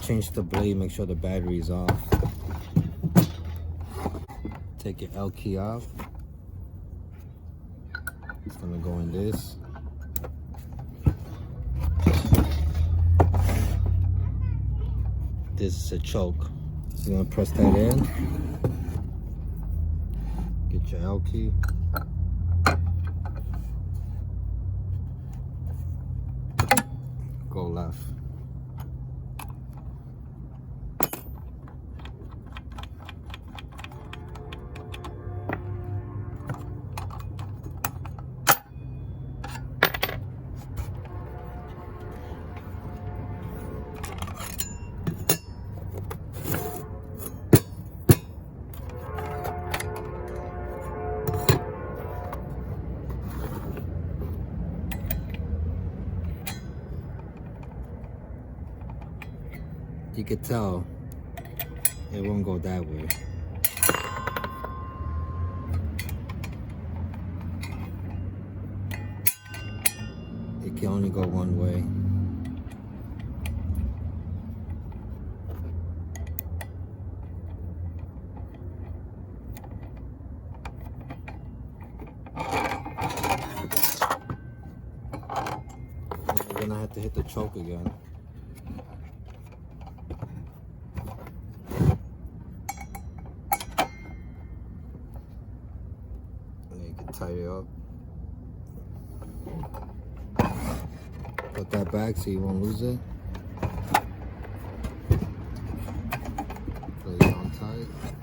change the blade, make sure the battery is off. Take your L key out. It's gonna go in this. This is a choke. So you're gonna press that in. Get your L key. Go left. You could tell it won't go that way. It can only go one way. You're gonna have to hit the choke again. Tie it up. Put that back so you won't lose it. Put it on tight.